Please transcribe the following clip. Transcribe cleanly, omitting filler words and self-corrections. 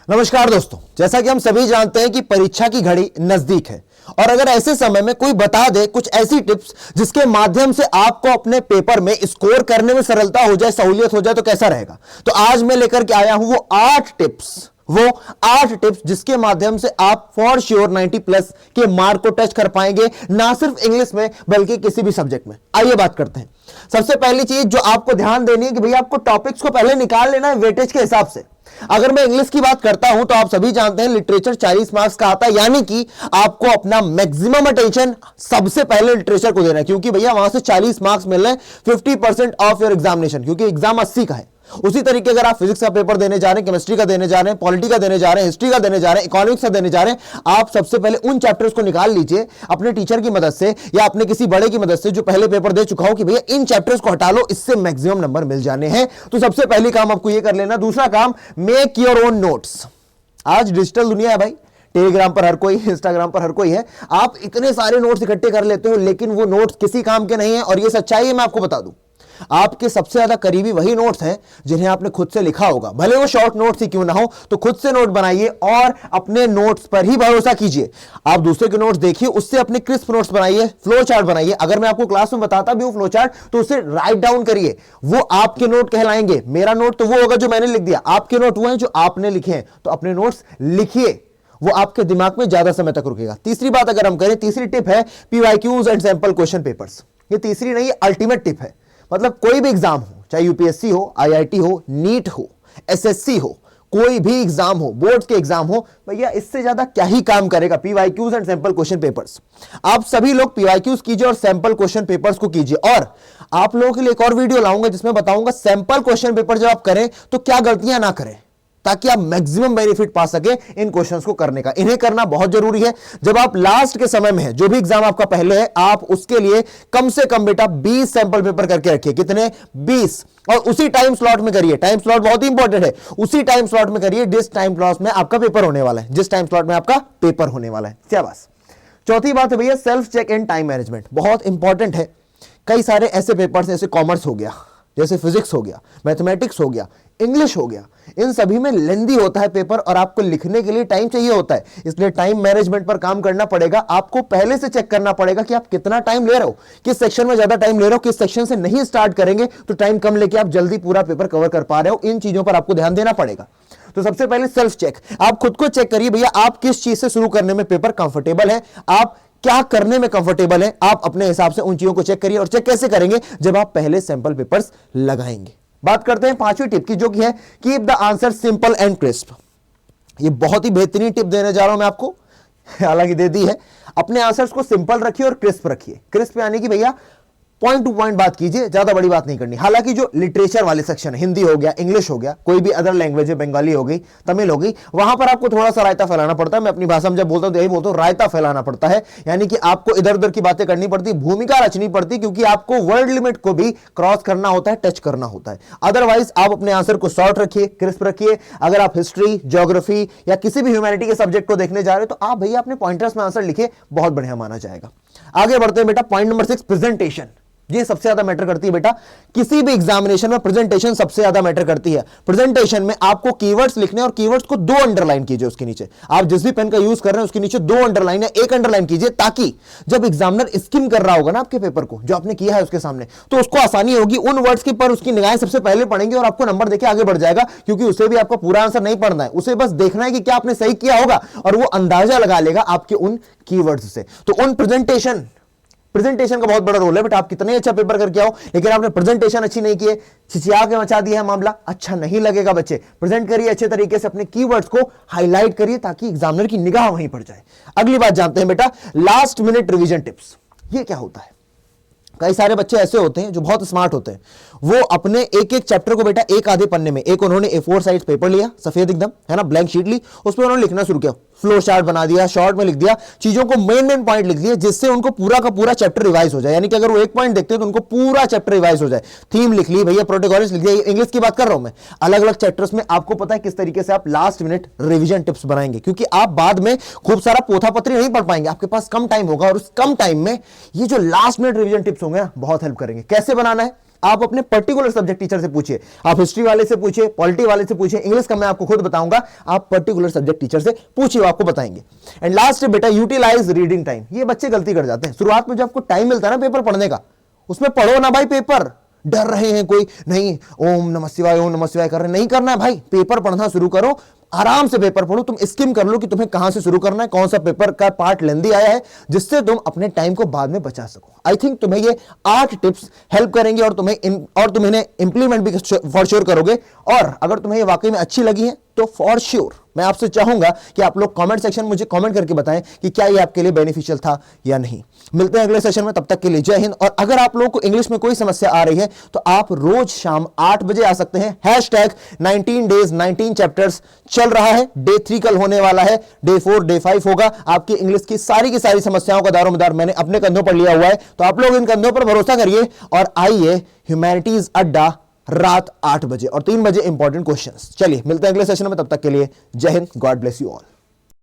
नमस्कार दोस्तों, जैसा कि हम सभी जानते हैं कि परीक्षा की घड़ी नजदीक है और अगर ऐसे समय में कोई बता दे कुछ ऐसी टिप्स जिसके माध्यम से आपको अपने पेपर में स्कोर करने में सरलता हो जाए, सहूलियत हो जाए, तो कैसा रहेगा। तो आज मैं लेकर के आया हूं वो 8 टिप्स जिसके माध्यम से आप फॉर श्योर 90 प्लस के मार्क को टच कर पाएंगे, ना सिर्फ इंग्लिश में बल्कि किसी भी सब्जेक्ट में। आइए बात करते हैं। सबसे पहली चीज जो आपको ध्यान देनी है कि भैया आपको टॉपिक्स को पहले निकाल लेना है वेटेज के हिसाब से। अगर मैं इंग्लिश की बात करता हूं तो आप सभी जानते हैं लिटरेचर 40 मार्क्स का आता है, यानी कि आपको अपना मैक्सिमम अटेंशन सबसे पहले लिटरेचर को देना है, क्योंकि भैया वहां से 40 मार्क्स मिल रहे हैं 50% ऑफ योर एग्जामिनेशन, क्योंकि एग्जाम 80 का है। उसी तरीके अगर आप फिजिक्स का पेपर देने जा रहे हैं, केमिस्ट्री का देने जा रहे हैं, पॉलिटी का देने जा रहे हैं, हिस्ट्री का देने जा रहे हैं, इकोनॉमिक्स का देने जा रहे हैं, आप सबसे पहले उन चैप्टर्स को निकाल लीजिए अपने टीचर की मदद से या अपने किसी बड़े की मदद से जो पहले पेपर दे चुका हो कि भैया इन चैप्टर्स को हटा लो, इससे मैक्सिमम नंबर मिल जाने हैं। तो सबसे पहली काम आपको यह कर लेना। दूसरा काम, मेक योर ओन नोट्स। आज डिजिटल दुनिया है भाई, टेलीग्राम पर हर कोई, इंस्टाग्राम पर हर कोई है। आप इतने सारे नोट्स इकट्ठे कर लेते हो लेकिन वो नोट्स किसी काम के नहीं है, और ये सच्चाई है, मैं आपको बता दूं। आपके सबसे ज्यादा करीबी वही नोट्स हैं जिन्हें आपने खुद से लिखा होगा, भले वो शॉर्ट नोट्स ही क्यों ना हो। तो खुद से नोट बनाइए और अपने नोट्स पर ही भरोसा कीजिए। आप दूसरे के नोट्स देखिए, उससे अपने क्रिस्प नोट्स बनाइए, फ्लो चार्ट बनाइए। अगर मैं आपको क्लास में बताता भी हूं फ्लो चार्ट, तो उसे राइट डाउन करिए, वो आपके नोट कहलाएंगे। मेरा नोट तो वो होगा जो मैंने लिख दिया, आपके नोट वो हैं जो आपने लिखे हैं। तो अपने नोट्स लिखिए, वो आपके दिमाग में ज्यादा समय तक रुकेगा। तीसरी बात अगर हम करें, तीसरी टिप है PYQs and sample question papers. ये तीसरी नहीं, अल्टीमेट टिप है। मतलब कोई भी एग्जाम हो, चाहे यूपीएससी हो, आईआईटी हो, नीट हो, एसएससी हो, कोई भी एग्जाम हो, बोर्ड के एग्जाम हो, भैया इससे ज्यादा क्या ही काम करेगा PYQs and sample question papers. आप सभी लोग पीवाईक्यूज कीजिए और सैंपल क्वेश्चन पेपर्स को कीजिए। और आप लोगों के लिए एक और वीडियो लाऊंगा जिसमें बताऊंगा सैंपल क्वेश्चन पेपर जब आप करें तो क्या गलतियां ना करें, ताकि आप मैक्सिमम बेनिफिट पा सके इन क्वेश्चंस को करने का। इन्हें करना बहुत जरूरी है। जब आप लास्ट के समय में है, जो भी एग्जाम आपका पहले है, आप उसके लिए कम से कम बेटा 20 सैंपल पेपर करके रखिए। कितने? 20। और उसी टाइम स्लॉट में करिए। टाइम स्लॉट बहुत ही इंपॉर्टेंट है। उसी टाइम स्लॉट में करिए जिस टाइम स्लॉट में आपका पेपर होने वाला है, जिस टाइम स्लॉट में आपका पेपर होने वाला है। क्या बात। चौथी बात है भैया self check and time management, बहुत इंपॉर्टेंट है। कई सारे ऐसे पेपर्स, जैसे कॉमर्स हो गया, जैसे फिजिक्स हो गया, मैथमेटिक्स हो गया, इंग्लिश हो गया, इन सभी में लेंदी होता है पेपर और आपको लिखने के लिए टाइम चाहिए होता है। इसलिए टाइम मैनेजमेंट पर काम करना पड़ेगा। आपको पहले से चेक करना पड़ेगा कि आप कितना टाइम ले रहे हो, किस सेक्शन में ज्यादा टाइम ले रहे हो, किस सेक्शन से नहीं स्टार्ट करेंगे तो टाइम कम लेके आप जल्दी पूरा पेपर कवर कर पा रहे हो। इन चीजों पर आपको ध्यान देना पड़ेगा। तो सबसे पहले सेल्फ चेक, आप खुद को चेक करिए भैया आप किस चीज से शुरू करने में पेपर कंफर्टेबल है, आप क्या करने में कंफर्टेबल है। आप अपने हिसाब से उन चीजों को चेक करिए। और चेक कैसे करेंगे? जब आप पहले सैंपल पेपर्स लगाएंगे। बात करते हैं पांचवी टिप की, जो कि है keep the answer simple and crisp. ये बहुत ही बेहतरीन टिप देने जा रहा हूं मैं आपको, हालांकि दे दी है। अपने आंसर्स को सिंपल रखिए और क्रिस्प रखिए। क्रिस्प यानी कि भैया पॉइंट टू पॉइंट बात कीजिए, ज्यादा बड़ी बात नहीं करनी। हालांकि जो लिटरेचर वाले सेक्शन है, हिंदी हो गया, इंग्लिश हो गया, कोई भी अदर लैंग्वेज है, बंगाली हो गई, तमिल हो गई, वहां पर आपको थोड़ा सा रायता फैलाना पड़ता है। मैं अपनी भाषा में जब बोलता हूं यही बोलता हूं, रायता फैलाना पड़ता है। यानी कि आपको इधर उधर की बातें करनी पड़ती, भूमिका रचनी पड़ती, क्योंकि आपको वर्ड लिमिट को भी क्रॉस करना होता है, टच करना होता है। अदरवाइज आप अपने आंसर को शॉर्ट रखिए, क्रिस्प रखिए। अगर आप हिस्ट्री, ज्योग्राफी या किसी भी ह्यूमैनिटी के सब्जेक्ट को देखने जा रहे हो तो आप भैया अपने पॉइंटर्स में आंसर लिखिए, बहुत बढ़िया माना जाएगा। आगे बढ़ते हैं बेटा, पॉइंट नंबर 6, प्रेजेंटेशन। ये सबसे ज्यादा मैटर करती है बेटा, किसी भी एग्जामिनेशन में प्रेजेंटेशन सबसे ज्यादा मैटर करती है। प्रेजेंटेशन में आपको कीवर्ड्स लिखने और कीवर्ड्स को 2 अंडरलाइन कीजिए। उसके नीचे आप जिस भी पेन का यूज कर रहे हैं उसके नीचे 2 अंडरलाइन या 1 अंडरलाइन कीजिए, ताकि जब एग्जामिनर स्किम कर रहा होगा ना आपके पेपर को, जो आपने किया है उसके सामने, तो उसको आसानी होगी। उन वर्ड्स के पर उसकी निगाहें सबसे पहले पढ़ेंगे और आपको नंबर देके आगे बढ़ जाएगा, क्योंकि उसे भी आपका पूरा आंसर नहीं पढ़ना है, उसे बस देखना है कि क्या आपने सही किया होगा और वो अंदाजा लगा लेगा आपके उन कीवर्ड्स से। तो उन प्रेजेंटेशन का बहुत बड़ा रोल है बेटा। आप कितने अच्छा पेपर करके आओ, लेकिन आपने प्रेजेंटेशन अच्छी नहीं की है, छिचिया के मचा दिया है मामला, अच्छा नहीं लगेगा। बच्चे प्रेजेंट करिए अच्छे तरीके से, अपने कीवर्ड्स को हाईलाइट करिए ताकि एग्जामिनर की निगाह वहीं पड़ जाए। अगली बात जानते हैं बेटा, लास्ट मिनट रिवीजन टिप्स। ये क्या होता है? कई सारे बच्चे ऐसे होते हैं जो बहुत स्मार्ट होते हैं, वो अपने एक एक चैप्टर को बेटा एक आधे पन्ने में, एक उन्होंने A4 साइज पेपर लिया, सफेद एकदम है ना, ब्लैंक शीट ली, उस पर उन्होंने लिखना शुरू किया, फ्लो चार्ट बना दिया, शॉर्ट में लिख दिया, चीजों को मेन पॉइंट लिख दिए, जिससे उनको पूरा का पूरा चैप्टर रिवाइज हो जाए। यानी कि अगर वो एक पॉइंट देखते हैं तो उनको पूरा चैप्टर रिवाइज हो जाए। थीम लिख ली भैया, प्रोटोकॉल्स लिख दिया। इंग्लिश की बात कर रहा हूं मैं, अलग अलग चैप्टर्स में आपको पता है किस तरीके से आप लास्ट मिनट रिवीजन टिप्स बनाएंगे, क्योंकि आप बाद में खूब सारा पोथा पत्री नहीं पढ़ पाएंगे, आपके पास कम टाइम होगा और उस कम टाइम में ये जो लास्ट मिनट रिवीजन टिप्स होंगे ना बहुत हेल्प करेंगे। कैसे बनाना है आप अपने पर्टिकुलर सब्जेक्ट टीचर से पूछिए, आप हिस्ट्री वाले से पूछिए, पॉलिटी वाले से पूछिए, इंग्लिश का मैं आपको खुद बताऊंगा, आप पर्टिकुलर सब्जेक्ट टीचर से पूछिए, वो आपको बताएंगे। एंड लास्ट बेटा, यूटिलाइज रीडिंग टाइम। ये बच्चे गलती कर जाते हैं, शुरुआत में जो आपको टाइम मिलता है ना पेपर पढ़ने का, उसमें पढ़ो ना भाई पेपर। डर रहे हैं कोई, नहीं ओम नमः शिवाय ओम नमः शिवाय कर रहे, नहीं करना है भाई, पेपर पढ़ना शुरू करो, आराम से पेपर पढ़ो। तुम स्किम कर लो कि तुम्हें कहां से शुरू करना है, कौन सा पेपर का पार्ट लेंदी आया है, जिससे तुम अपने टाइम को बाद में बचा सको। आई थिंक तुम्हें ये 8 टिप्स हेल्प करेंगे और तुम इन्हें इंप्लीमेंट भी फॉर श्योर करोगे। और अगर तुम्हें ये वाकई में अच्छी लगी है तो फॉर श्योर मैं आपसे चाहूंगा कि आप लोग कमेंट सेक्शन में मुझे कमेंट करके बताएं कि क्या ये आपके लिए बेनिफिशियल था या नहीं। मिलते हैं अगले सेशन में, तब तक के लिए जय हिंद। और अगर आप लोगों को इंग्लिश में कोई समस्या आ रही है तो आप रोज शाम 8 बजे आ सकते हैं। हैशटैग 19 days 19 चैप्टर्स चल रहा है, डे 3 कल होने वाला है, डे 4 डे 5 होगा। आपकी इंग्लिश की सारी समस्याओं का दारोमदार मैंने अपने कंधों पर लिया हुआ है, तो आप लोग इन कंधों पर भरोसा करिए और आइए ह्यूमैनिटीज अड्डा रात 8 बजे और 3 बजे इंपॉर्टेंट क्वेश्चंस। चलिए मिलते हैं अगले सेशन में, तब तक के लिए जय Hind, God bless you all.